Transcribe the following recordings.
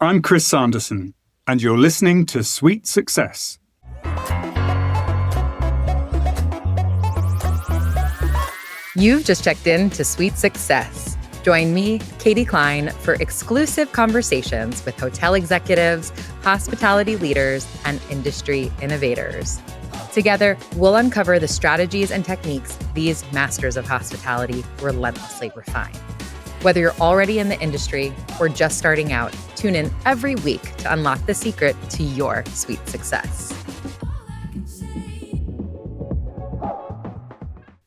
I'm Chris Sanderson, and you're listening to Sweet Success. You've just checked in to Sweet Success. Join me, Katie Cline, for exclusive conversations with hotel executives, hospitality leaders, and industry innovators. Together, we'll uncover the strategies and techniques these masters of hospitality relentlessly refine. Whether you're already in the industry or just starting out, tune in every week to unlock the secret to your sweet success.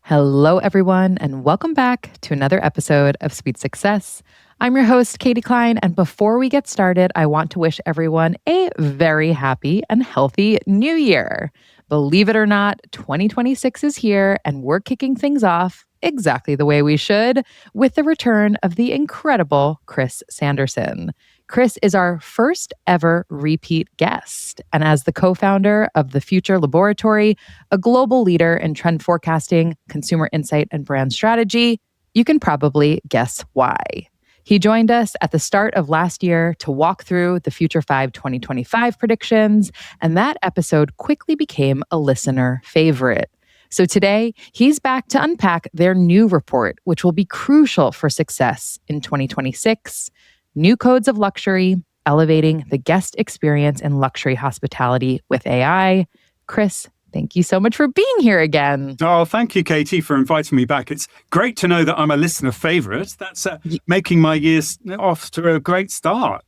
Hello, everyone, and welcome back to another episode of Sweet Success. I'm your host, Katie Cline, and before we get started, I want to wish everyone a very happy and healthy new year. Believe it or not, 2026 is here, and we're kicking things off exactly the way we should with the return of the incredible Chris Sanderson. Chris is our first ever repeat guest. And as the co-founder of The Future Laboratory, a global leader in trend forecasting, consumer insight, and brand strategy, you can probably guess why. He joined us at the start of last year to walk through the Future 5 2025 predictions, and that episode quickly became a listener favorite. So today, he's back to unpack their new report, which will be crucial for success in 2026. New Codes of Luxury, elevating the guest experience in luxury hospitality with AI. Chris, thank you so much for being here again. Oh, thank you, Katie, for inviting me back. It's great to know that I'm a listener favorite. That's making my years off to a great start.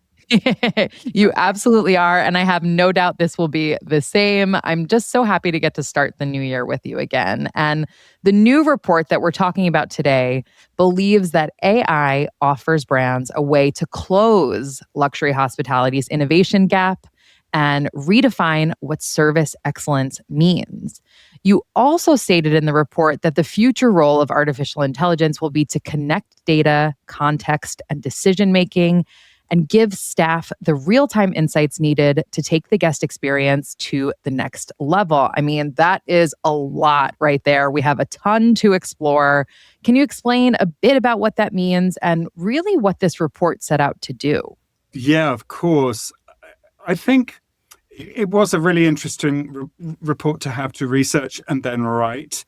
You absolutely are. And I have no doubt this will be the same. I'm just so happy to get to start the new year with you again. And the new report that we're talking about today believes that AI offers brands a way to close luxury hospitality's innovation gap and redefine what service excellence means. You also stated in the report that the future role of artificial intelligence will be to connect data, context, and decision-making, and give staff the real-time insights needed to take the guest experience to the next level. I mean, that is a lot right there. We have a ton to explore. Can you explain a bit about what that means and really what this report set out to do? Yeah, of course. I think it was a really interesting report to have to research and then write.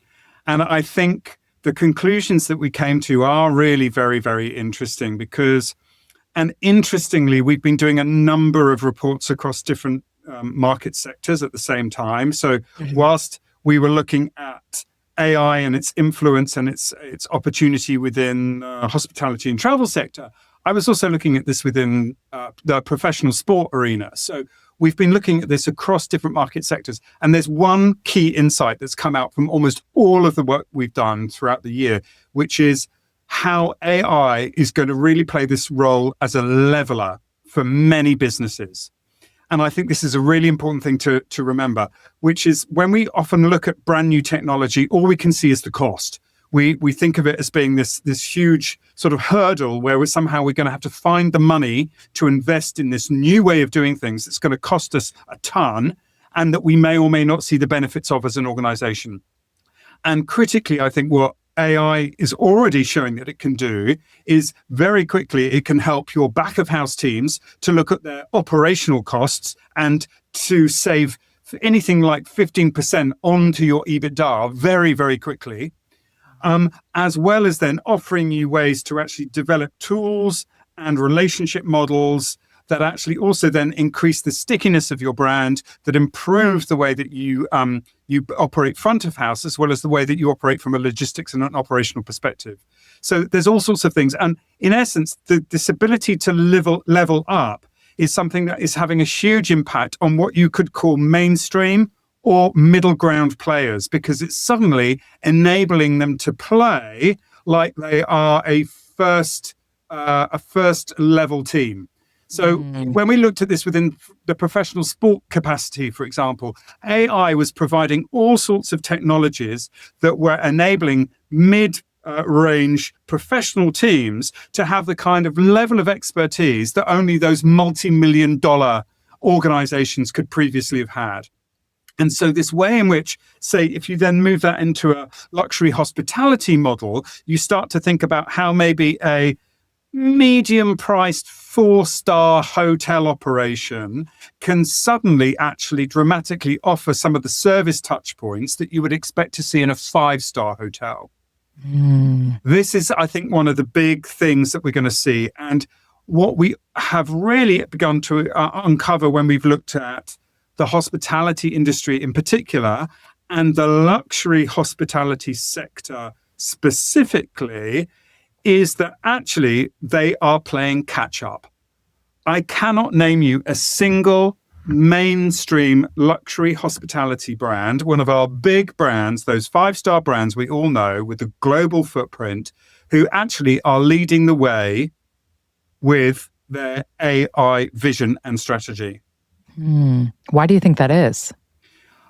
And I think the conclusions that we came to are really very, very interesting because and interestingly, we've been doing a number of reports across different market sectors at the same time. So whilst we were looking at AI and its influence and its opportunity within hospitality and travel sector, I was also looking at this within the professional sport arena. So we've been looking at this across different market sectors. And there's one key insight that's come out from almost all of the work we've done throughout the year, which is how AI is going to really play this role as a leveler for many businesses. And I think this is a really important thing to remember, which is when we often look at brand new technology, all we can see is the cost. We think of it as being this huge sort of hurdle where we're going to have to find the money to invest in this new way of doing things. It's going to cost us a ton and that we may or may not see the benefits of as an organization. And critically, I think what AI is already showing that it can do is very quickly, it can help your back of house teams to look at their operational costs and to save anything like 15% onto your EBITDA very, very quickly, as well as then offering you ways to actually develop tools and relationship models that actually also then increase the stickiness of your brand, that improve the way that you operate front of house, as well as the way that you operate from a logistics and an operational perspective. So there's all sorts of things. And in essence, this ability to level up is something that is having a huge impact on what you could call mainstream or middle ground players, because it's suddenly enabling them to play like they are a first level team. So when we looked at this within the professional sport capacity, for example, AI was providing all sorts of technologies that were enabling mid-range professional teams to have the kind of level of expertise that only those multi-million-dollar organizations could previously have had. And so this way in which, say, if you then move that into a luxury hospitality model, you start to think about how maybe a medium-priced 4-star hotel operation can suddenly actually dramatically offer some of the service touch points that you would expect to see in a 5-star hotel. Mm. This is, I think, one of the big things that we're going to see. And what we have really begun to uncover when we've looked at the hospitality industry in particular and the luxury hospitality sector specifically is that actually they are playing catch up. I cannot name you a single mainstream luxury hospitality brand, one of our big brands, those 5-star brands we all know with a global footprint, who actually are leading the way with their AI vision and strategy. Why do you think that is?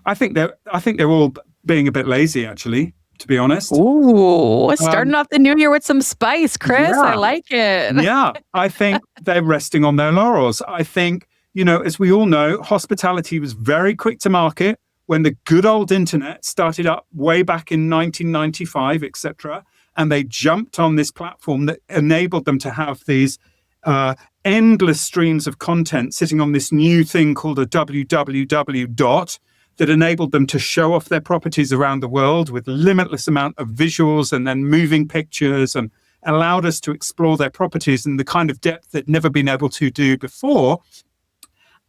I think they're all being a bit lazy, actually, to be honest. Ooh, Um, starting off the new year with some spice, Chris. I yeah, like it. yeah. I think they're resting on their laurels. I think, as we all know, hospitality was very quick to market when the good old internet started up way back in 1995, etc. And they jumped on this platform that enabled them to have these endless streams of content sitting on this new thing called a www dot that enabled them to show off their properties around the world with limitless amount of visuals and then moving pictures, and allowed us to explore their properties in the kind of depth they'd never been able to do before.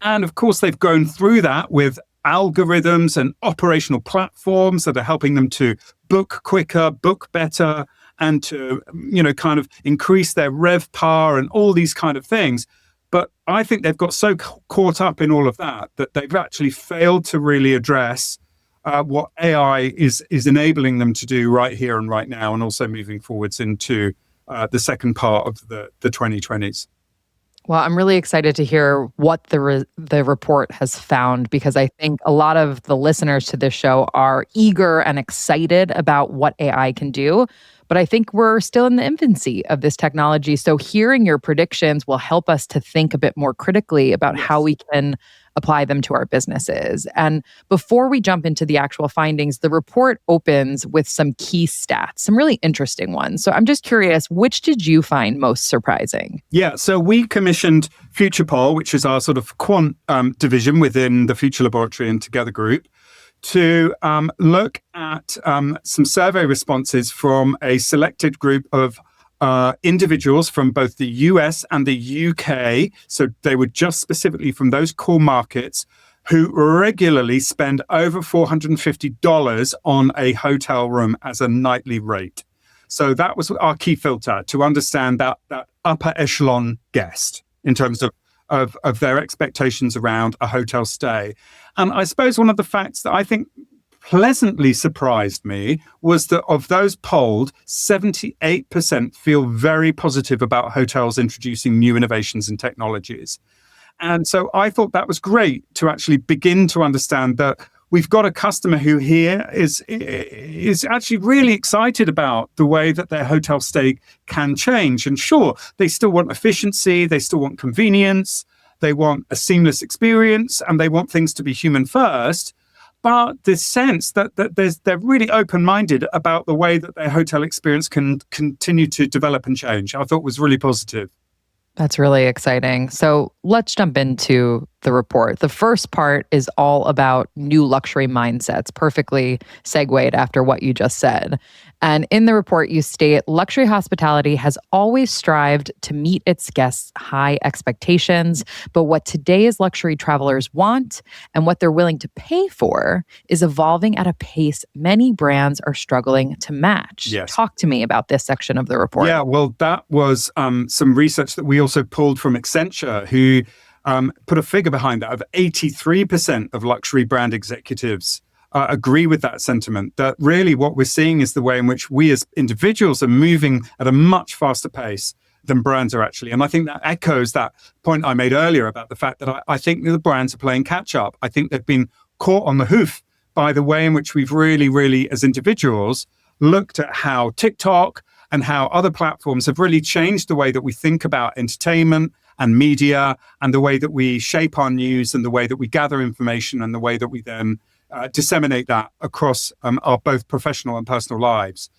And of course, they've grown through that with algorithms and operational platforms that are helping them to book quicker, book better, and to, kind of increase their RevPAR and all these kind of things. But I think they've got so caught up in all of that they've actually failed to really address what AI is enabling them to do right here and right now, and also moving forwards into the second part of the 2020s. Well, I'm really excited to hear what the report has found, because I think a lot of the listeners to this show are eager and excited about what AI can do. But I think we're still in the infancy of this technology. So hearing your predictions will help us to think a bit more critically about how we can apply them to our businesses. And before we jump into the actual findings, the report opens with some key stats, some really interesting ones. So I'm just curious, which did you find most surprising? Yeah, so we commissioned FuturePol, which is our sort of quant division within the Future Laboratory and Together Group, to look at some survey responses from a selected group of individuals from both the US and the UK. So they were just specifically from those core markets who regularly spend over $450 on a hotel room as a nightly rate. So that was our key filter, to understand that upper echelon guest in terms of their expectations around a hotel stay. And I suppose one of the facts that I think pleasantly surprised me was that of those polled, 78% feel very positive about hotels introducing new innovations and technologies. And so I thought that was great to actually begin to understand that we've got a customer who here is actually really excited about the way that their hotel stay can change. And sure, they still want efficiency, they still want convenience, they want a seamless experience, and they want things to be human first. But this sense that they're really open-minded about the way that their hotel experience can continue to develop and change, I thought was really positive. That's really exciting. So let's jump into the report. The first part is all about new luxury mindsets, perfectly segued after what you just said. And in the report, you state luxury hospitality has always strived to meet its guests' high expectations. But what today's luxury travelers want and what they're willing to pay for is evolving at a pace many brands are struggling to match. Yes. Talk to me about this section of the report. Yeah, well, that was some research that we also pulled from Accenture, who put a figure behind that of 83% of luxury brand executives agree with that sentiment, that really what we're seeing is the way in which we as individuals are moving at a much faster pace than brands are actually. And I think that echoes that point I made earlier about the fact that I think the brands are playing catch up. I think they've been caught on the hoof by the way in which we've really, as individuals, looked at how TikTok and how other platforms have really changed the way that we think about entertainment and media, and the way that we shape our news, and the way that we gather information, and the way that we then disseminate that across our both professional and personal lives.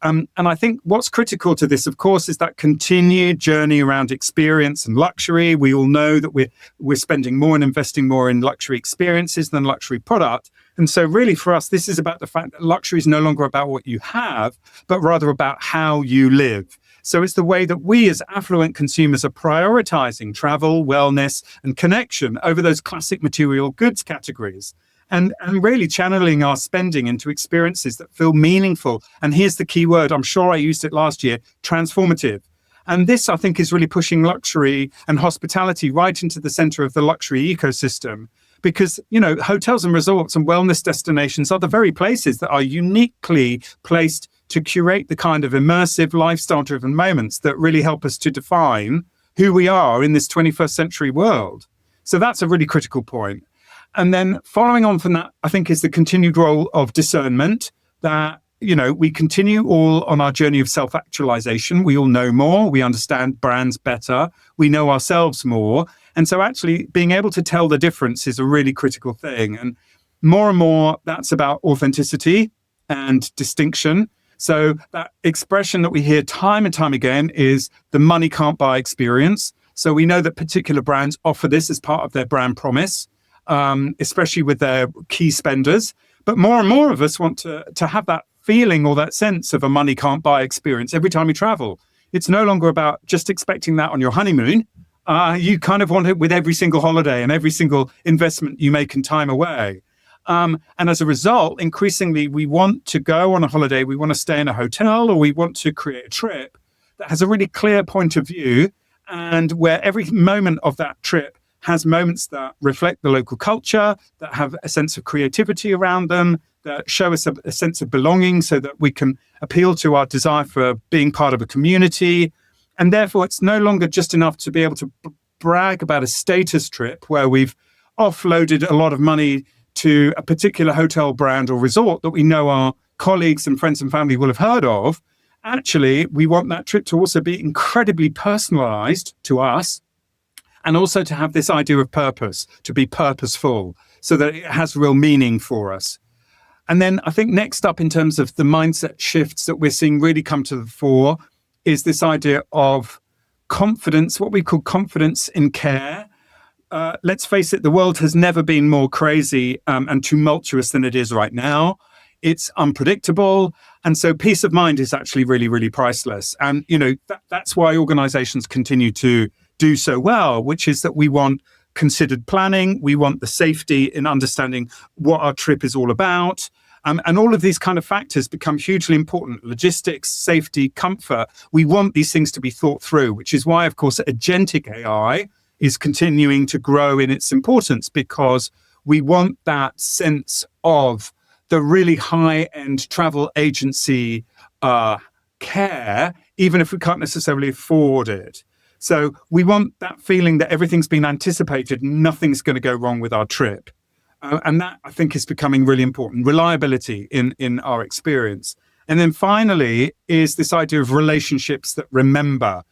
And I think what's critical to this, of course, is that continued journey around experience and luxury. We all know that we're spending more and investing more in luxury experiences than luxury product. And so really for us, this is about the fact that luxury is no longer about what you have, but rather about how you live. So it's the way that we as affluent consumers are prioritizing travel, wellness, and connection over those classic material goods categories. And really channeling our spending into experiences that feel meaningful. And here's the key word, I'm sure I used it last year, transformative. And this, I think, is really pushing luxury and hospitality right into the center of the luxury ecosystem. Because, hotels and resorts and wellness destinations are the very places that are uniquely placed to curate the kind of immersive, lifestyle-driven moments that really help us to define who we are in this 21st century world. So that's a really critical point. And then following on from that, I think, is the continued role of discernment that, we continue all on our journey of self-actualization. We all know more. We understand brands better. We know ourselves more. And so actually being able to tell the difference is a really critical thing. And more, that's about authenticity and distinction. So that expression that we hear time and time again is the money can't buy experience. So we know that particular brands offer this as part of their brand promise. Especially with their key spenders. But more and more of us want to have that feeling or that sense of a money can't buy experience every time you travel. It's no longer about just expecting that on your honeymoon. You kind of want it with every single holiday and every single investment you make in time away. And as a result, increasingly, we want to go on a holiday, we want to stay in a hotel, or we want to create a trip that has a really clear point of view and where every moment of that trip has moments that reflect the local culture, that have a sense of creativity around them, that show us a sense of belonging so that we can appeal to our desire for being part of a community. And therefore, it's no longer just enough to be able to brag about a status trip where we've offloaded a lot of money to a particular hotel brand or resort that we know our colleagues and friends and family will have heard of. Actually, we want that trip to also be incredibly personalized to us, and also to have this idea of purpose, to be purposeful, so that it has real meaning for us. And then I think next up, in terms of the mindset shifts that we're seeing really come to the fore, is this idea of confidence, what we call confidence in care. Let's face it, the world has never been more crazy and tumultuous than it is right now. It's unpredictable. And so peace of mind is actually really, really priceless. And, that's why organizations continue to do so well, which is that we want considered planning. We want the safety in understanding what our trip is all about. And all of these kind of factors become hugely important. Logistics, safety, comfort. We want these things to be thought through, which is why, of course, agentic AI is continuing to grow in its importance, because we want that sense of the really high-end travel agency care, even if we can't necessarily afford it. So we want that feeling that everything's been anticipated, nothing's going to go wrong with our trip. And that, I think, is becoming really important. Reliability in our experience. And then finally is this idea of relationships that remember.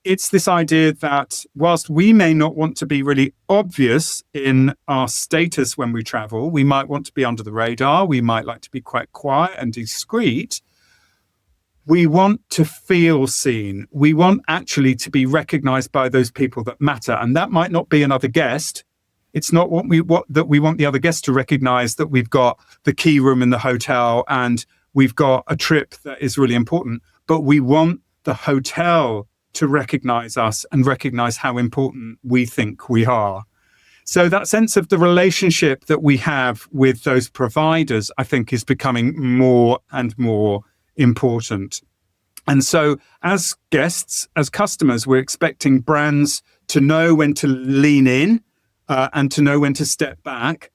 It's this idea that whilst we may not want to be really obvious in our status when we travel, we might want to be under the radar, we might like to be quite quiet and discreet, we want to feel seen. We want actually to be recognized by those people that matter. And that might not be another guest. It's not that we want the other guest to recognize that we've got the key room in the hotel and we've got a trip that is really important, but we want the hotel to recognize us and recognize how important we think we are. So that sense of the relationship that we have with those providers, I think, is becoming more and more important. And so as guests, as customers, we're expecting brands to know when to lean in and to know when to step back.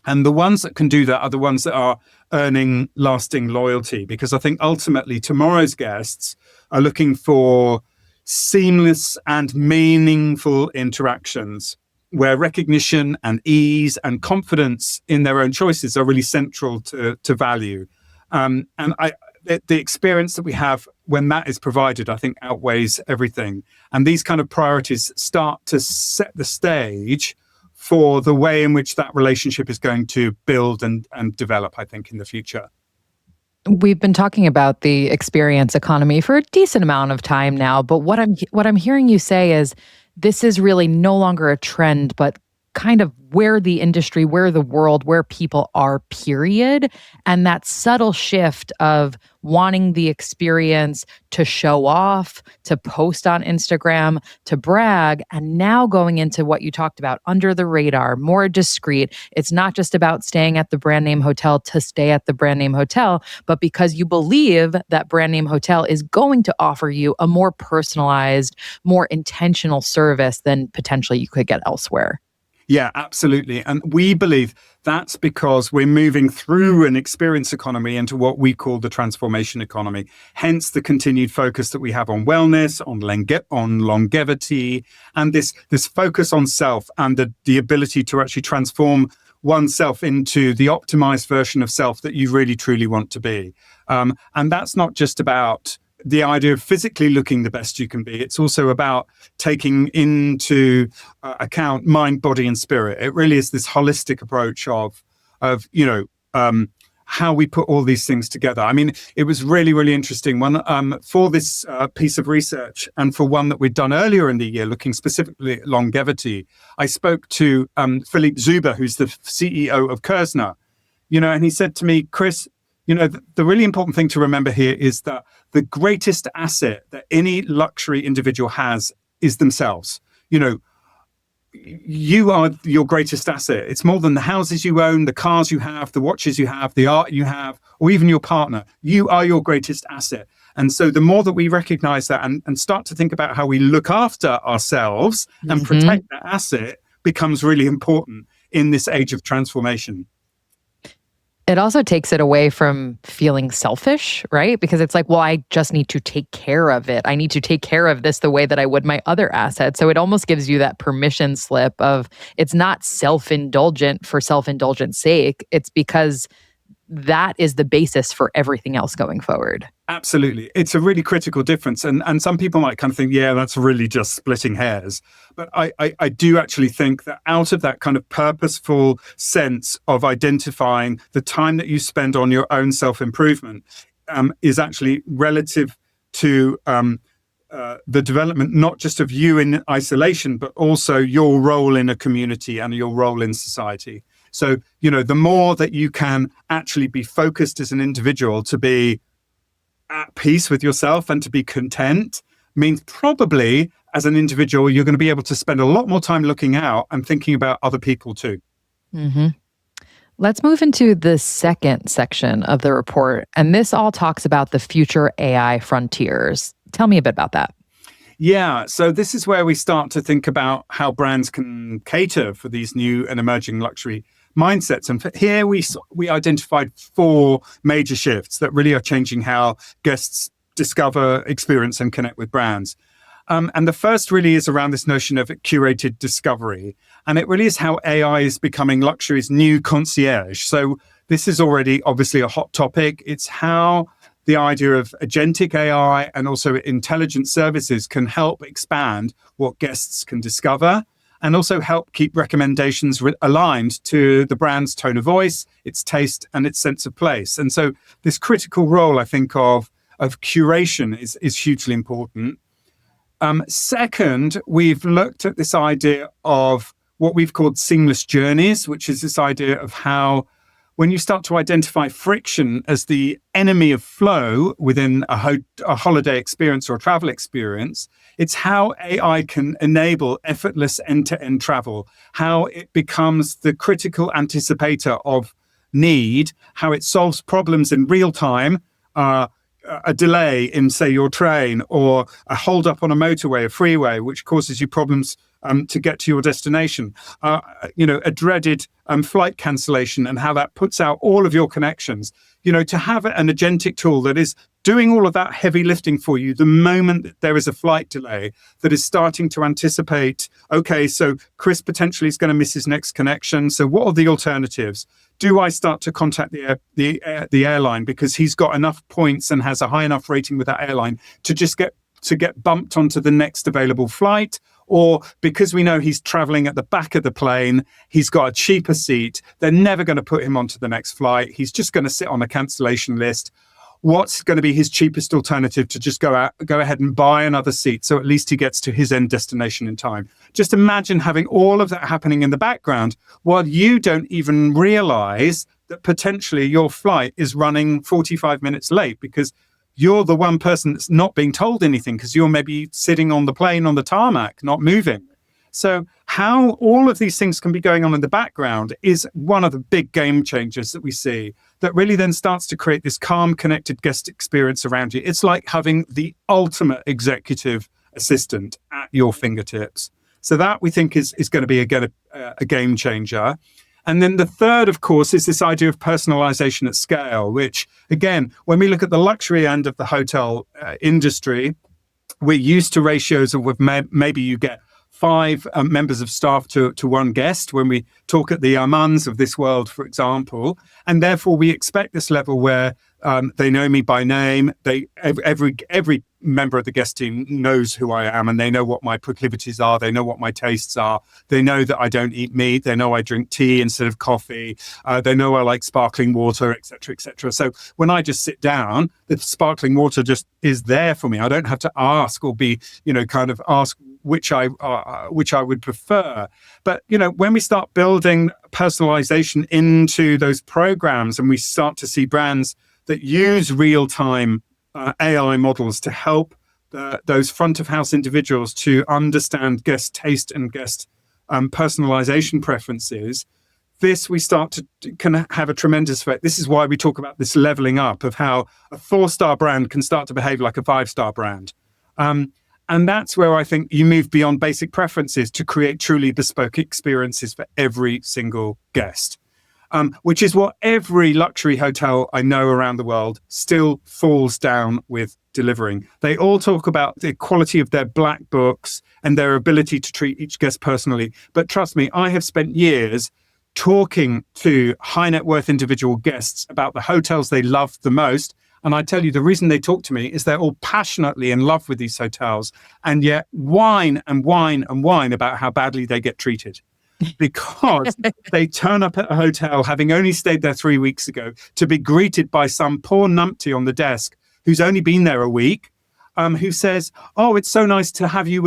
And the ones that can do that are the ones that are earning lasting loyalty, because I think ultimately tomorrow's guests are looking for seamless and meaningful interactions where recognition and ease and confidence in their own choices are really central to value. And the experience that we have when that is provided, I think, outweighs everything. And these kind of priorities start to set the stage for the way in which that relationship is going to build and develop, I think, in the future. We've been talking about the experience economy for a decent amount of time now, but what I'm hearing you say is this is really no longer a trend, but kind of where the industry, where the world, where people are, period. And that subtle shift of wanting the experience to show off, to post on Instagram, to brag, and now going into what you talked about, under the radar, more discreet. It's not just about staying at the brand name hotel to stay at the brand name hotel, but because you believe that brand name hotel is going to offer you a more personalized, more intentional service than potentially you could get elsewhere. Yeah, absolutely. And we believe that's because we're moving through an experience economy into what we call the transformation economy. Hence the continued focus that we have on wellness, on longevity, and this focus on self and the ability to actually transform oneself into the optimized version of self that you really truly want to be. And that's not just about the idea of physically looking the best you can be. It's also about taking into account mind, body, and spirit. It really is this holistic approach of how we put all these things together. I mean, it was really, really interesting when for this piece of research and for one that we'd done earlier in the year, looking specifically at longevity. I spoke to Philippe Zuber, who's the CEO of Kerzner, and he said to me, Chris, the really important thing to remember here is that the greatest asset that any luxury individual has is themselves. You are your greatest asset. It's more than the houses you own, the cars you have, the watches you have, the art you have, or even your partner. You are your greatest asset. And so the more that we recognize that and start to think about how we look after ourselves and protect that asset becomes really important in this age of transformation. It also takes it away from feeling selfish, right? Because it's like, well, I just need to take care of it. I need to take care of this the way that I would my other assets. So it almost gives you that permission slip of it's not self-indulgent for self-indulgence sake. It's because that is the basis for everything else going forward. Absolutely. It's a really critical difference. And some people might kind of think, yeah, that's really just splitting hairs. But I do actually think that out of that kind of purposeful sense of identifying the time that you spend on your own self-improvement is actually relative to the development, not just of you in isolation, but also your role in a community and your role in society. So, the more that you can actually be focused as an individual to be at peace with yourself and to be content means probably as an individual, you're going to be able to spend a lot more time looking out and thinking about other people too. Mm-hmm. Let's move into the second section of the report. And this all talks about the future AI frontiers. Tell me a bit about that. Yeah, so this is where we start to think about how brands can cater for these new and emerging luxury mindsets. And here we identified 4 major shifts that really are changing how guests discover, experience, and connect with brands. And the first really is around this notion of curated discovery. And it really is how AI is becoming luxury's new concierge. So this is already obviously a hot topic. It's how the idea of agentic AI and also intelligent services can help expand what guests can discover and also help keep recommendations aligned to the brand's tone of voice, its taste, and its sense of place. And so this critical role, I think, of curation is hugely important. Second, we've looked at this idea of what we've called seamless journeys, which is this idea of how when you start to identify friction as the enemy of flow within a holiday experience or a travel experience, it's how AI can enable effortless end-to-end travel, how it becomes the critical anticipator of need, how it solves problems in real time, a delay in, say, your train, or a hold up on a motorway, a freeway, which causes you problems to get to your destination, a dreaded flight cancellation, and how that puts out all of your connections. To have an agentic tool that is doing all of that heavy lifting for you the moment that there is a flight delay, that is starting to anticipate, okay, so Chris potentially is going to miss his next connection. So what are the alternatives? Do I start to contact the airline because he's got enough points and has a high enough rating with that airline to just get bumped onto the next available flight? Or because we know he's traveling at the back of the plane, he's got a cheaper seat, they're never going to put him onto the next flight. He's just going to sit on a cancellation list. what's going to be his cheapest alternative to just go ahead and buy another seat, so at least he gets to his end destination in time. Just imagine having all of that happening in the background while you don't even realize that potentially your flight is running 45 minutes late because you're the one person that's not being told anything because you're maybe sitting on the plane on the tarmac, not moving. So how all of these things can be going on in the background is one of the big game changers that we see that really then starts to create this calm, connected guest experience around you. It's like having the ultimate executive assistant at your fingertips. So that we think is going to be a game changer. And then the third, of course, is this idea of personalization at scale, which, again, when we look at the luxury end of the hotel industry, we're used to ratios of maybe you get 5 members of staff to one guest when we talk at the Armands of this world, for example. And therefore, we expect this level where they know me by name. Every member of the guest team knows who I am and they know what my proclivities are. They know what my tastes are. They know that I don't eat meat. They know I drink tea instead of coffee. They know I like sparkling water, et cetera, et cetera. So when I just sit down, the sparkling water just is there for me. I don't have to ask or be, kind of ask which I would prefer. But, when we start building personalization into those programs and we start to see brands that use real-time AI models to help those front of house individuals to understand guest taste and guest personalization preferences, we start to can have a tremendous effect. This is why we talk about this leveling up of how a 4-star brand can start to behave like a 5-star brand. And that's where I think you move beyond basic preferences to create truly bespoke experiences for every single guest. Which is what every luxury hotel I know around the world still falls down with delivering. They all talk about the quality of their black books and their ability to treat each guest personally. But trust me, I have spent years talking to high net worth individual guests about the hotels they love the most. And I tell you, the reason they talk to me is they're all passionately in love with these hotels and yet whine and whine and whine about how badly they get treated. Because they turn up at a hotel having only stayed there 3 weeks ago to be greeted by some poor numpty on the desk who's only been there a week, who says, "Oh, it's so nice to have you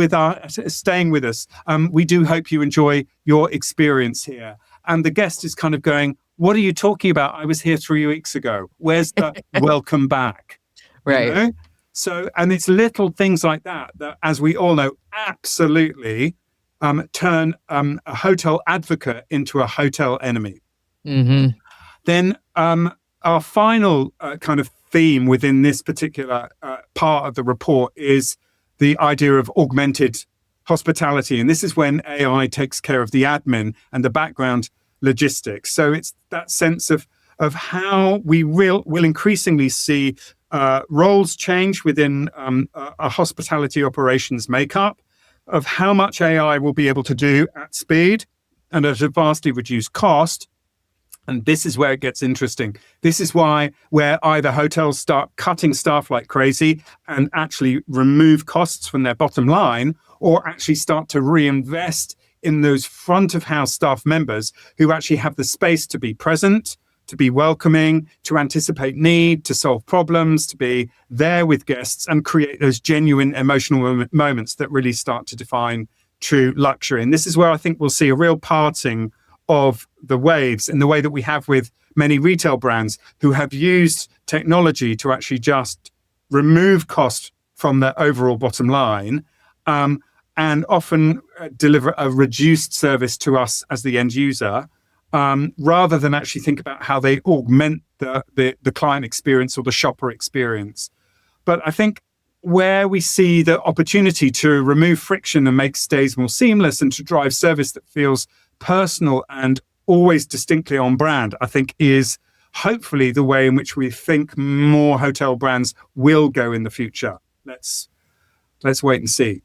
staying with us. We do hope you enjoy your experience here." And the guest is kind of going, "What are you talking about? I was here 3 weeks ago. Where's the welcome back?" Right. So, and it's little things like that, as we all know, absolutely turn a hotel advocate into a hotel enemy. Mm-hmm. Then our final kind of theme within this particular part of the report is the idea of augmented hospitality. And this is when AI takes care of the admin and the background logistics. So it's that sense of how we will increasingly see roles change within a hospitality operations makeup, of how much AI will be able to do at speed and at a vastly reduced cost. And this is where it gets interesting. This is where either hotels start cutting staff like crazy and actually remove costs from their bottom line, or actually start to reinvest in those front of house staff members who actually have the space to be present, to be welcoming, to anticipate need, to solve problems, to be there with guests and create those genuine emotional moments that really start to define true luxury. And this is where I think we'll see a real parting of the waves in the way that we have with many retail brands who have used technology to actually just remove cost from their overall bottom line, and often deliver a reduced service to us as the end user, rather than actually think about how they augment the client experience or the shopper experience. But I think where we see the opportunity to remove friction and make stays more seamless and to drive service that feels personal and always distinctly on brand, I think is hopefully the way in which we think more hotel brands will go in the future. Let's wait and see.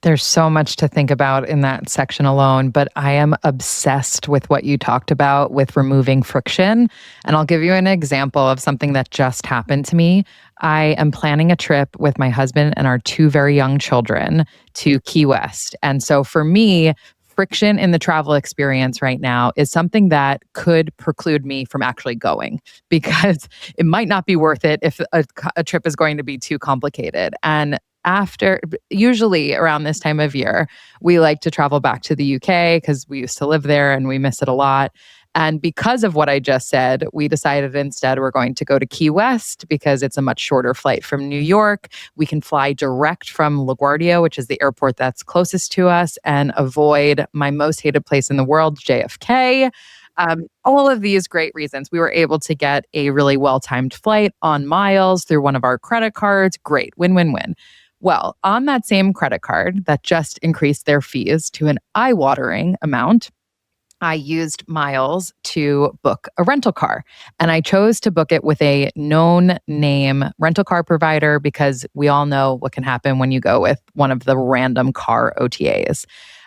There's so much to think about in that section alone, but I am obsessed with what you talked about with removing friction. And I'll give you an example of something that just happened to me. I am planning a trip with my husband and our 2 very young children to Key West. And so for me, friction in the travel experience right now is something that could preclude me from actually going because it might not be worth it if a trip is going to be too complicated. And after, usually around this time of year, we like to travel back to the UK because we used to live there and we miss it a lot. And because of what I just said, we decided instead we're going to go to Key West because it's a much shorter flight from New York. We can fly direct from LaGuardia, which is the airport that's closest to us, and avoid my most hated place in the world, JFK. All of these great reasons. We were able to get a really well-timed flight on miles through one of our credit cards. Great, win, win, win. Well, on that same credit card that just increased their fees to an eye-watering amount, I used miles to book a rental car. And I chose to book it with a known name rental car provider because we all know what can happen when you go with one of the random car OTAs.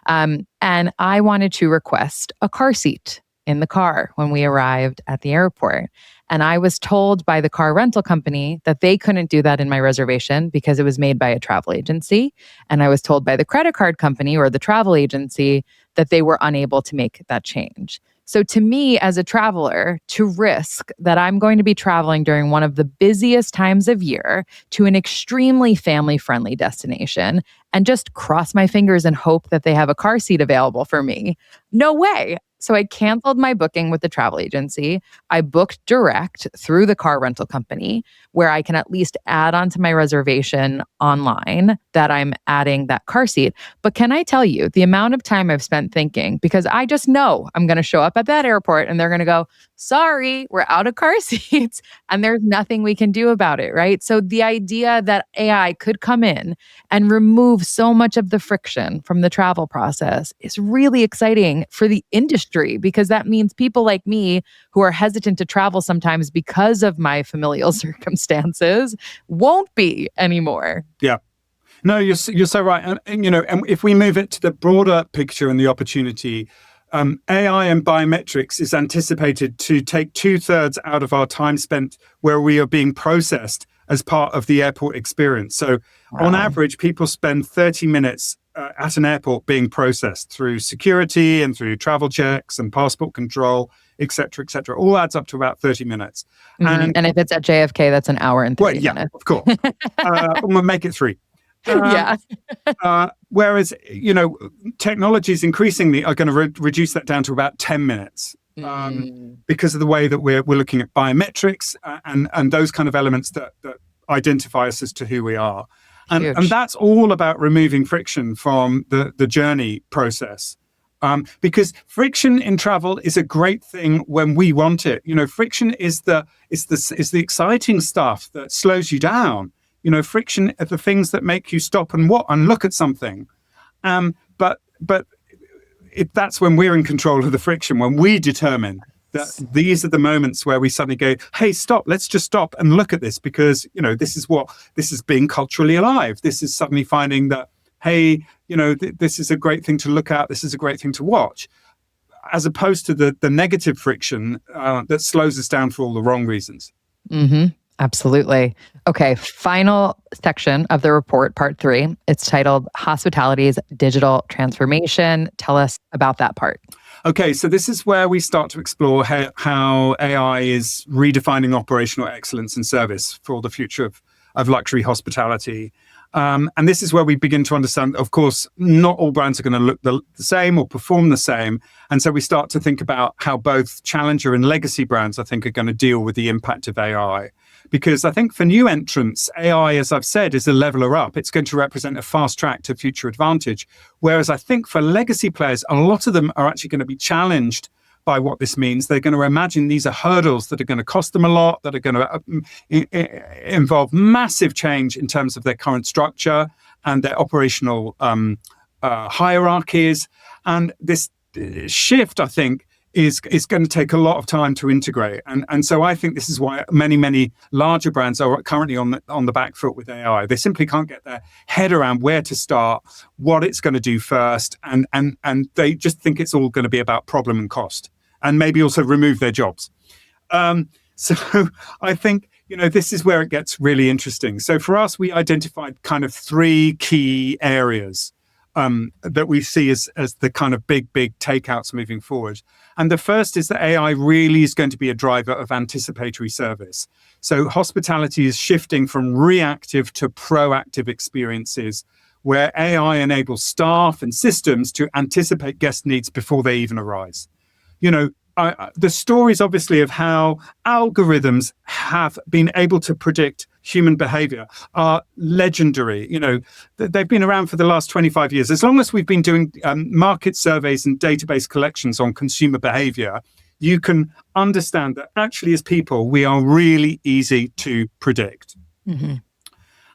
And I wanted to request a car seat in the car when we arrived at the airport. And I was told by the car rental company that they couldn't do that in my reservation because it was made by a travel agency. And I was told by the credit card company or the travel agency that they were unable to make that change. So to me, as a traveler, to risk that I'm going to be traveling during one of the busiest times of year to an extremely family-friendly destination and just cross my fingers and hope that they have a car seat available for me, no way. So I canceled my booking with the travel agency. I booked direct through the car rental company where I can at least add onto my reservation online that I'm adding that car seat. But can I tell you the amount of time I've spent thinking, because I just know I'm going to show up at that airport and they're going to go, sorry, we're out of car seats and there's nothing we can do about it, right? So the idea that AI could come in and remove so much of the friction from the travel process is really exciting for the industry because that means people like me who are hesitant to travel sometimes because of my familial circumstances won't be anymore. Yeah. No, you're so right. And if we move it to the broader picture and the opportunity, AI and biometrics is anticipated to take 2/3 out of our time spent where we are being processed as part of the airport experience. So on average, people spend 30 minutes at an airport being processed through security and through travel checks and passport control, et cetera, et cetera. All adds up to about 30 minutes. Mm-hmm. And if it's at JFK, that's an hour and 30 minutes. Of course. We'll make it 3. Yeah. Whereas, technologies increasingly are going to reduce that down to about 10 minutes because of the way that we're looking at biometrics and those kind of elements that identify us as to who we are. And that's all about removing friction from the journey process. Because friction in travel is a great thing when we want it. Friction is the exciting stuff that slows you down. Friction are the things that make you stop and look at something. But that's when we're in control of the friction, when we determine that these are the moments where we suddenly go, hey, stop, let's just stop and look at this because, this is being culturally alive. This is suddenly finding that, hey, this is a great thing to look at. This is a great thing to watch, as opposed to the negative friction that slows us down for all the wrong reasons. Mm-hmm. Absolutely. Okay, final section of the report, part 3. It's titled Hospitality's Digital Transformation. Tell us about that part. Okay, so this is where we start to explore how AI is redefining operational excellence and service for the future of luxury hospitality. And this is where we begin to understand, of course, not all brands are going to look the same or perform the same. And so we start to think about how both challenger and legacy brands, I think, are going to deal with the impact of AI. Because I think for new entrants, AI, as I've said, is a leveler up. It's going to represent a fast track to future advantage. Whereas I think for legacy players, a lot of them are actually going to be challenged by what this means. They're going to imagine these are hurdles that are going to cost them a lot, that are going to involve massive change in terms of their current structure and their operational hierarchies. And this shift, I think, is going to take a lot of time to integrate. And so I think this is why many larger brands are currently on the back foot with AI. They simply can't get their head around where to start, what it's going to do first, and they just think it's all going to be about problem and cost, and maybe also remove their jobs. So I think, this is where it gets really interesting. So for us, we identified kind of 3 key areas that we see as the kind of big takeouts moving forward. And the first is that AI really is going to be a driver of anticipatory service. So hospitality is shifting from reactive to proactive experiences where AI enables staff and systems to anticipate guest needs before they even arise. The stories, obviously, of how algorithms have been able to predict human behavior are legendary. They've been around for the last 25 years. As long as we've been doing market surveys and database collections on consumer behavior, you can understand that actually, as people, we are really easy to predict. Mm-hmm.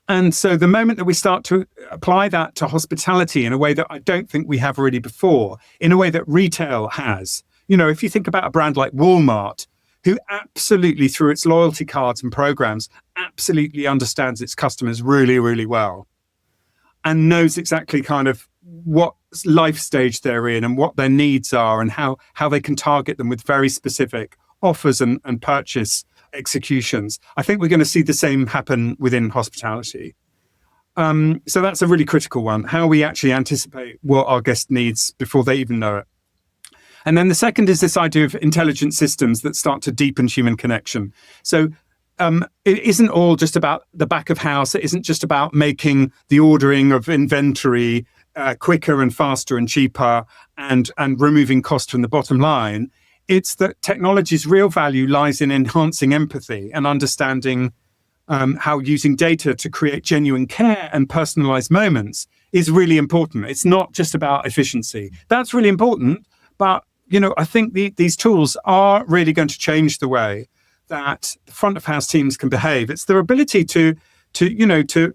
And so the moment that we start to apply that to hospitality in a way that I don't think we have really before, in a way that retail has, if you think about a brand like Walmart, who absolutely, through its loyalty cards and programs, absolutely understands its customers really, really well and knows exactly kind of what life stage they're in and what their needs are and how they can target them with very specific offers and purchase executions. I think we're going to see the same happen within hospitality. So that's a really critical one, how we actually anticipate what our guest needs before they even know it. And then the second is this idea of intelligent systems that start to deepen human connection. So it isn't all just about the back of house. It isn't just about making the ordering of inventory quicker and faster and cheaper and removing cost from the bottom line. It's that technology's real value lies in enhancing empathy and understanding how using data to create genuine care and personalized moments is really important. It's not just about efficiency. That's really important, but I think these tools are really going to change the way that front of house teams can behave. It's their ability to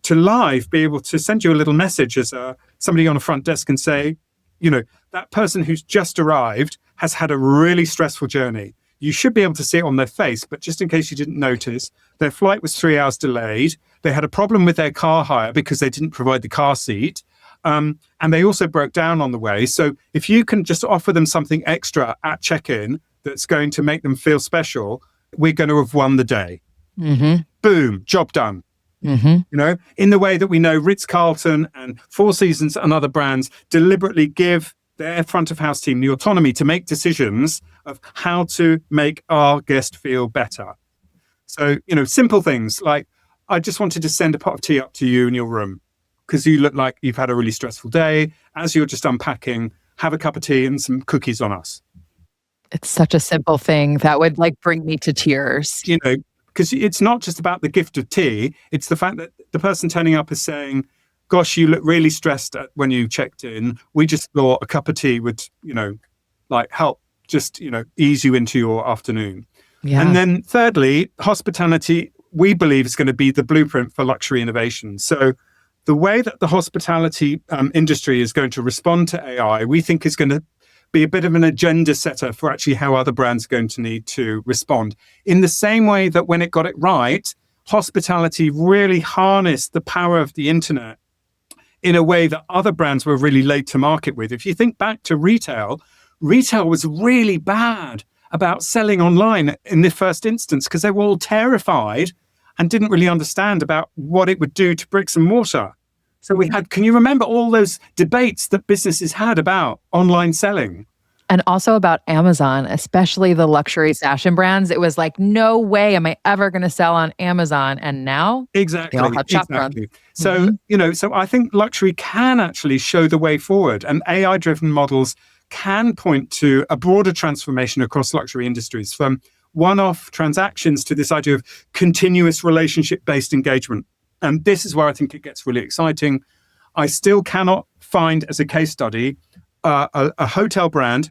live be able to send you a little message as somebody on a front desk and say, that person who's just arrived has had a really stressful journey. You should be able to see it on their face, but just in case you didn't notice, their flight was 3 hours delayed. They had a problem with their car hire because they didn't provide the car seat. And they also broke down on the way. So if you can just offer them something extra at check-in that's going to make them feel special, we're going to have won the day. Mm-hmm. Boom, job done. Mm-hmm. In the way that we know Ritz-Carlton and Four Seasons and other brands deliberately give their front of house team the autonomy to make decisions of how to make our guest feel better. So, simple things like, I just wanted to send a pot of tea up to you in your room because you look like you've had a really stressful day. As you're just unpacking, have a cup of tea and some cookies on us. It's such a simple thing that would bring me to tears. Because it's not just about the gift of tea. It's the fact that the person turning up is saying, gosh, you look really stressed when you checked in. We just thought a cup of tea would, help just, ease you into your afternoon. Yeah. And then thirdly, hospitality, we believe, is going to be the blueprint for luxury innovation. So the way that the hospitality industry is going to respond to AI, we think is going to be a bit of an agenda setter for actually how other brands are going to need to respond. In the same way that when it got it right, hospitality really harnessed the power of the internet in a way that other brands were really late to market with. If you think back to retail was really bad about selling online in the first instance because they were all terrified and didn't really understand about what it would do to bricks and mortar. So can you remember all those debates that businesses had about online selling? And also about Amazon, especially the luxury fashion brands. It was like, no way am I ever going to sell on Amazon. And now exactly, they all have shop exactly. fronts. So, so I think luxury can actually show the way forward, and AI-driven models can point to a broader transformation across luxury industries, from one-off transactions to this idea of continuous relationship-based engagement. And this is where I think it gets really exciting. I still cannot find, as a case study, a hotel brand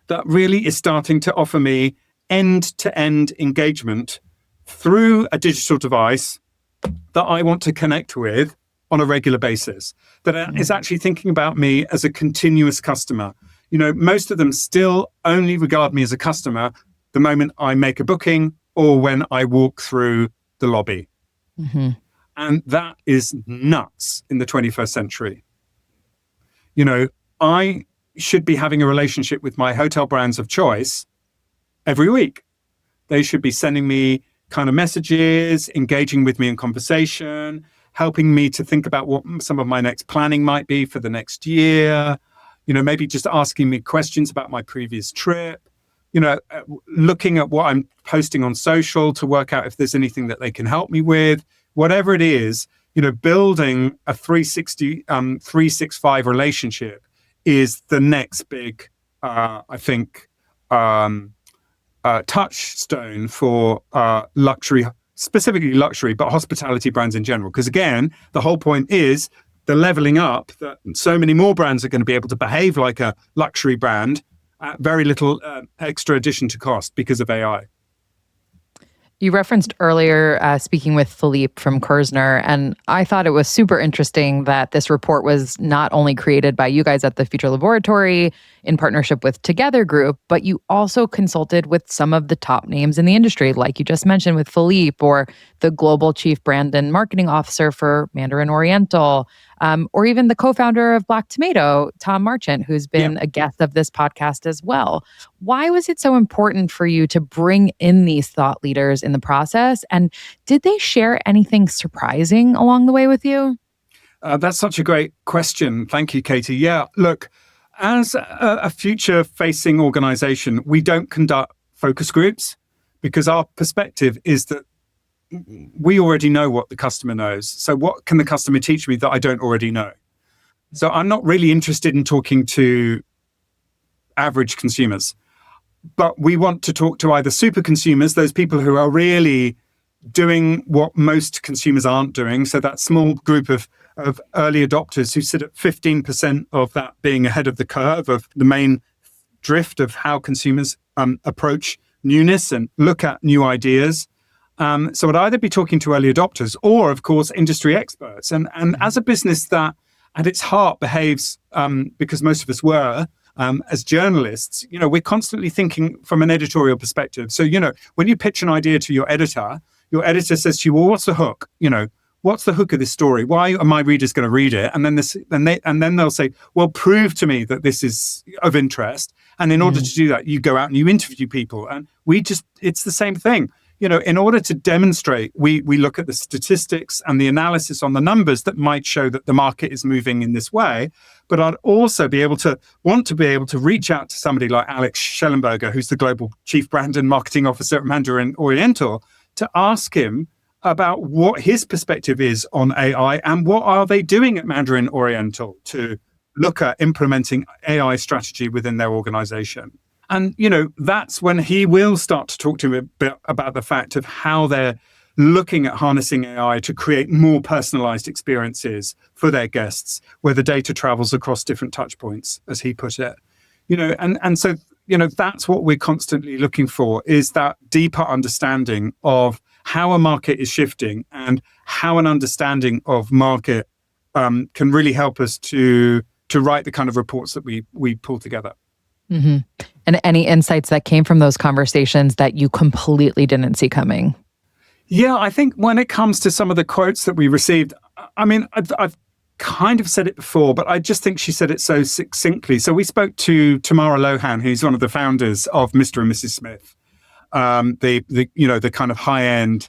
that really is starting to offer me end-to-end engagement through a digital device that I want to connect with on a regular basis, that is actually thinking about me as a continuous customer. Most of them still only regard me as a customer the moment I make a booking or when I walk through the lobby. Mm-hmm. And that is nuts in the 21st century. I should be having a relationship with my hotel brands of choice every week. They should be sending me kind of messages, engaging with me in conversation, helping me to think about what some of my next planning might be for the next year, maybe just asking me questions about my previous trip, looking at what I'm posting on social to work out if there's anything that they can help me with, whatever it is, building a 365 relationship is the next big, I think, touchstone for luxury, specifically luxury, but hospitality brands in general. Because again, the whole point is the leveling up that so many more brands are going to be able to behave like a luxury brand at very little extra addition to cost because of AI. You referenced earlier speaking with Philippe from Kerzner, and I thought it was super interesting that this report was not only created by you guys at the Future Laboratory in partnership with Together Group, but you also consulted with some of the top names in the industry, like you just mentioned with Philippe, or the Global Chief Brand and Marketing Officer for Mandarin Oriental, or even the co-founder of Black Tomato, Tom Marchant, who's been a guest of this podcast as well. Why was it so important for you to bring in these thought leaders in the process? And did they share anything surprising along the way with you? That's such a great question. Thank you, Katie. Yeah, look, as a future-facing organization, we don't conduct focus groups because our perspective is that we already know what the customer knows. So what can the customer teach me that I don't already know? So I'm not really interested in talking to average consumers, but we want to talk to either super consumers, those people who are really doing what most consumers aren't doing. So that small group of early adopters who sit at 15% of that being ahead of the curve of the main drift of how consumers approach newness and look at new ideas. So I'd either be talking to early adopters or, of course, industry experts. And as a business that at its heart behaves, because most of us were, as journalists, we're constantly thinking from an editorial perspective. So, when you pitch an idea to your editor says to you, well, what's the hook? What's the hook of this story? Why are my readers going to read it? And then they'll say, well, prove to me that this is of interest. And in order to do that, you go out and you interview people. And it's the same thing. In order to demonstrate, we look at the statistics and the analysis on the numbers that might show that the market is moving in this way. But I'd also want to be able to reach out to somebody like Alex Schellenberger, who's the Global Chief Brand and Marketing Officer at Mandarin Oriental, to ask him about what his perspective is on AI and what are they doing at Mandarin Oriental to look at implementing AI strategy within their organization. And, that's when he will start to talk to me a bit about the fact of how they're looking at harnessing AI to create more personalized experiences for their guests, where the data travels across different touch points, as he put it. So that's what we're constantly looking for, is that deeper understanding of how a market is shifting and how an understanding of market can really help us to write the kind of reports that we pull together. Mm-hmm. And any insights that came from those conversations that you completely didn't see coming? Yeah, I think when it comes to some of the quotes that we received, I mean, I've kind of said it before, but I just think she said it so succinctly. So we spoke to Tamara Lohan, who's one of the founders of Mr. and Mrs. Smith, the kind of high-end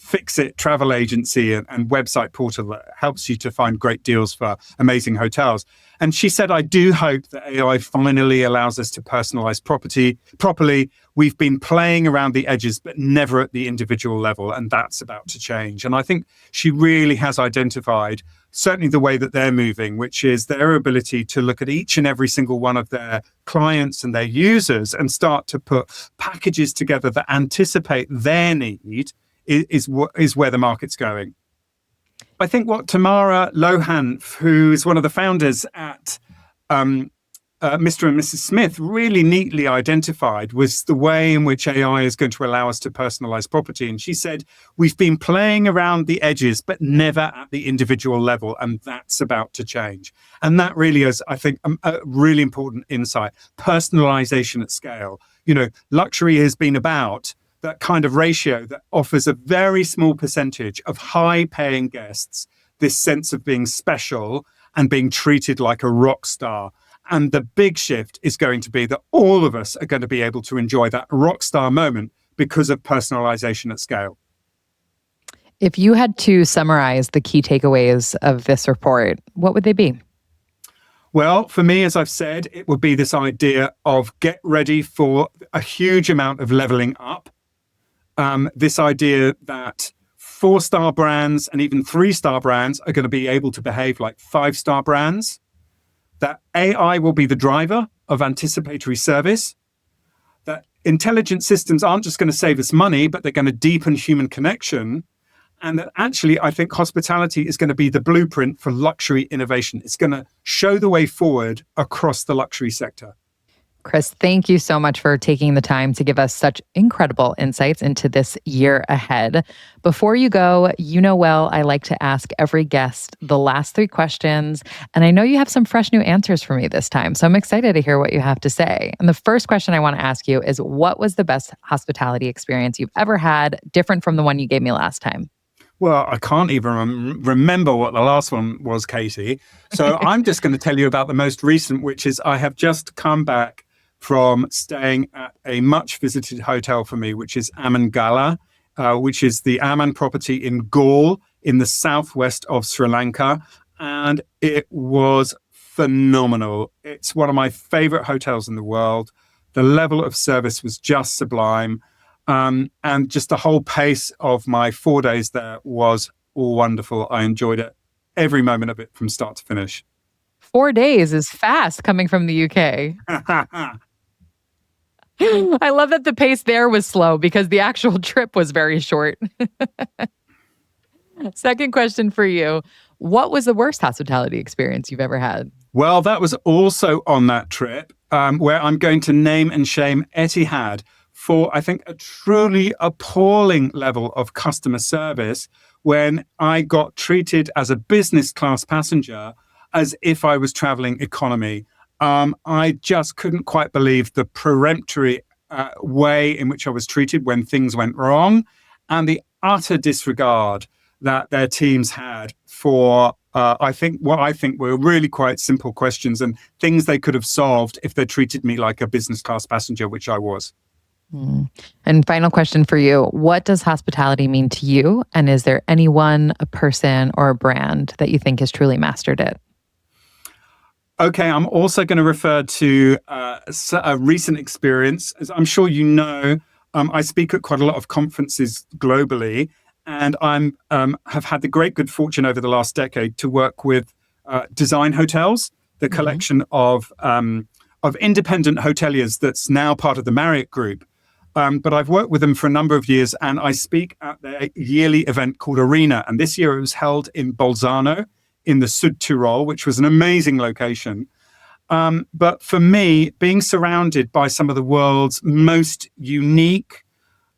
fix-it travel agency and website portal that helps you to find great deals for amazing hotels. And she said, I do hope that AI finally allows us to personalize property properly. We've been playing around the edges, but never at the individual level. And that's about to change. And I think she really has identified certainly the way that they're moving, which is their ability to look at each and every single one of their clients and their users and start to put packages together that anticipate their need is where the market's going. I think what Tamara Lohan, who is one of the founders at Mr. and Mrs. Smith, really neatly identified was the way in which AI is going to allow us to personalize property. And she said, we've been playing around the edges, but never at the individual level. And that's about to change. And that really is, I think, a really important insight. Personalization at scale. Luxury has been about that kind of ratio that offers a very small percentage of high-paying guests this sense of being special and being treated like a rock star. And the big shift is going to be that all of us are going to be able to enjoy that rock star moment because of personalization at scale. If you had to summarize the key takeaways of this report, what would they be? Well, for me, as I've said, it would be this idea of get ready for a huge amount of leveling up. This idea that 4-star brands and even 3-star brands are going to be able to behave like 5-star brands, that AI will be the driver of anticipatory service, that intelligent systems aren't just going to save us money, but they're going to deepen human connection. And that actually, I think hospitality is going to be the blueprint for luxury innovation. It's going to show the way forward across the luxury sector. Chris, thank you so much for taking the time to give us such incredible insights into this year ahead. Before you go, you know well, I like to ask every guest the last 3 questions. And I know you have some fresh new answers for me this time. So I'm excited to hear what you have to say. And the first question I want to ask you is, what was the best hospitality experience you've ever had, different from the one you gave me last time? Well, I can't even remember what the last one was, Katie. So I'm just going to tell you about the most recent, which is I have just come back from staying at a much visited hotel for me, which is Aman Gala, which is the Aman property in Galle in the southwest of Sri Lanka. And it was phenomenal. It's one of my favorite hotels in the world. The level of service was just sublime. And just the whole pace of my 4 days there was all wonderful. I enjoyed it, every moment of it from start to finish. 4 days is fast coming from the UK. I love that the pace there was slow because the actual trip was very short. Second question for you. What was the worst hospitality experience you've ever had? Well, that was also on that trip where I'm going to name and shame Etihad for, I think, a truly appalling level of customer service when I got treated as a business class passenger as if I was traveling economy. I just couldn't quite believe the peremptory way in which I was treated when things went wrong, and the utter disregard that their teams had for I think were really quite simple questions and things they could have solved if they treated me like a business class passenger, which I was. And final question for you. What does hospitality mean to you? And is there anyone, a person, or a brand that you think has truly mastered it? Okay, I'm also going to refer to a recent experience. As I'm sure you know, I speak at quite a lot of conferences globally, and I have had the great good fortune over the last decade to work with Design Hotels, the collection of independent hoteliers that's now part of the Marriott Group. But I've worked with them for a number of years, and I speak at their yearly event called Arena. And this year it was held in Bolzano in the Sud Tyrol, which was an amazing location. But for me, being surrounded by some of the world's most unique,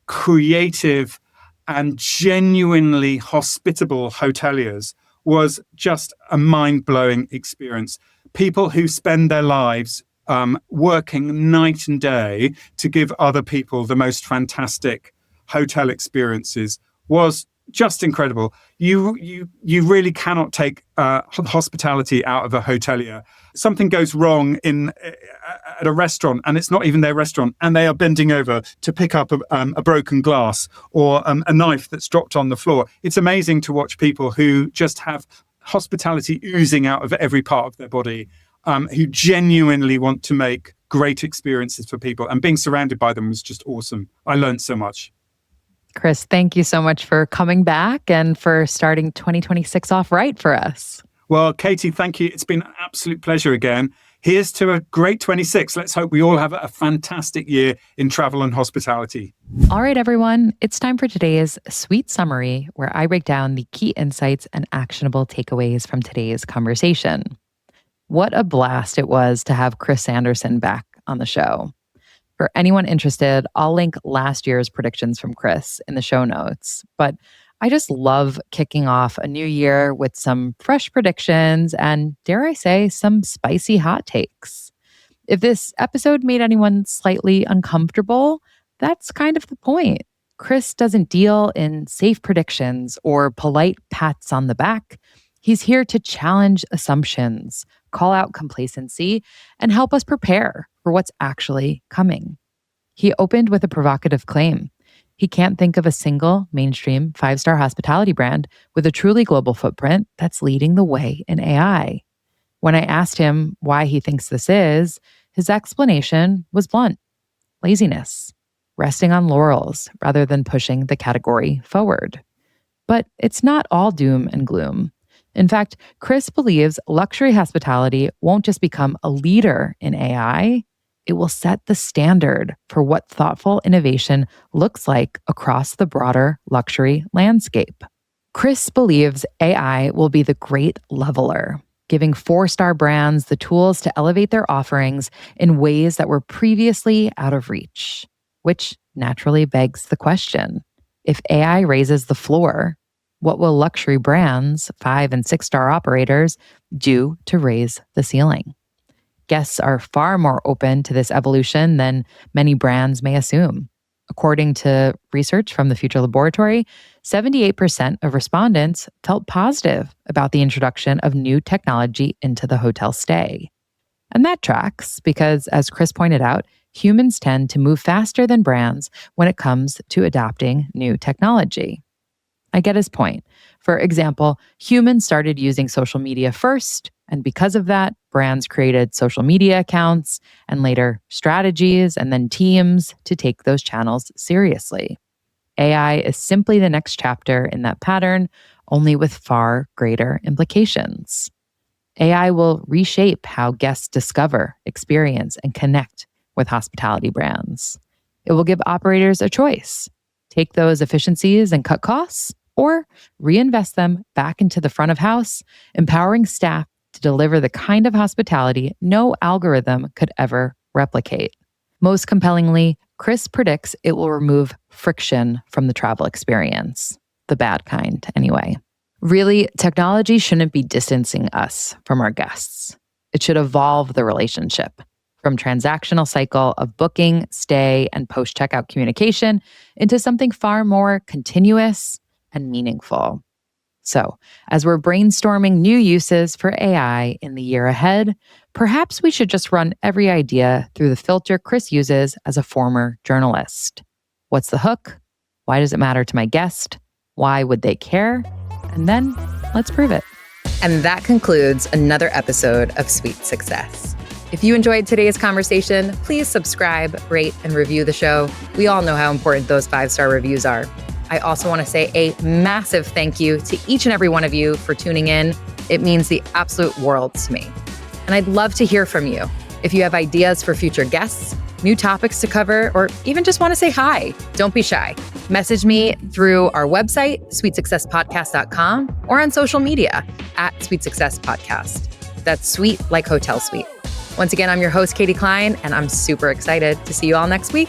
creative, and genuinely hospitable hoteliers was just a mind-blowing experience. People who spend their lives working night and day to give other people the most fantastic hotel experiences was just incredible. You really cannot take hospitality out of a hotelier. Something goes wrong at a restaurant, and it's not even their restaurant, and they are bending over to pick up a broken glass or a knife that's dropped on the floor. It's amazing to watch people who just have hospitality oozing out of every part of their body, who genuinely want to make great experiences for people. And being surrounded by them was just awesome. I learned so much. Chris, thank you so much for coming back and for starting 2026 off right for us. Well, Katie, thank you. It's been an absolute pleasure again. Here's to a great 26. Let's hope we all have a fantastic year in travel and hospitality. All right, everyone. It's time for today's sweet summary, where I break down the key insights and actionable takeaways from today's conversation. What a blast it was to have Chris Sanderson back on the show. For anyone interested, I'll link last year's predictions from Chris in the show notes. But I just love kicking off a new year with some fresh predictions and, dare I say, some spicy hot takes. If this episode made anyone slightly uncomfortable, that's kind of the point. Chris doesn't deal in safe predictions or polite pats on the back. He's here to challenge assumptions, call out complacency, and help us prepare for what's actually coming. He opened with a provocative claim. He can't think of a single mainstream 5-star hospitality brand with a truly global footprint that's leading the way in AI. When I asked him why he thinks this is, his explanation was blunt: laziness, resting on laurels rather than pushing the category forward. But it's not all doom and gloom. In fact, Chris believes luxury hospitality won't just become a leader in AI, it will set the standard for what thoughtful innovation looks like across the broader luxury landscape. Chris believes AI will be the great leveler, giving 4-star brands the tools to elevate their offerings in ways that were previously out of reach, which naturally begs the question: if AI raises the floor, what will luxury brands, 5- and 6-star operators, do to raise the ceiling? Guests are far more open to this evolution than many brands may assume. According to research from the Future Laboratory, 78% of respondents felt positive about the introduction of new technology into the hotel stay. And that tracks because, as Chris pointed out, humans tend to move faster than brands when it comes to adopting new technology. I get his point. For example, humans started using social media first, and because of that, brands created social media accounts and later strategies and then teams to take those channels seriously. AI is simply the next chapter in that pattern, only with far greater implications. AI will reshape how guests discover, experience, and connect with hospitality brands. It will give operators a choice: take those efficiencies and cut costs, or reinvest them back into the front of house, empowering staff to deliver the kind of hospitality no algorithm could ever replicate. Most compellingly, Chris predicts it will remove friction from the travel experience, the bad kind anyway. Really, technology shouldn't be distancing us from our guests. It should evolve the relationship from transactional cycle of booking, stay, and post-checkout communication into something far more continuous and meaningful. So, as we're brainstorming new uses for AI in the year ahead, perhaps we should just run every idea through the filter Chris uses as a former journalist. What's the hook? Why does it matter to my guest? Why would they care? And then let's prove it. And that concludes another episode of Sweet Success. If you enjoyed today's conversation, please subscribe, rate, and review the show. We all know how important those 5-star reviews are. I also want to say a massive thank you to each and every one of you for tuning in. It means the absolute world to me. And I'd love to hear from you. If you have ideas for future guests, new topics to cover, or even just want to say hi, don't be shy. Message me through our website, sweetsuccesspodcast.com, or on social media @sweetsuccesspodcast. That's sweet like hotel suite. Once again, I'm your host, Katie Cline, and I'm super excited to see you all next week.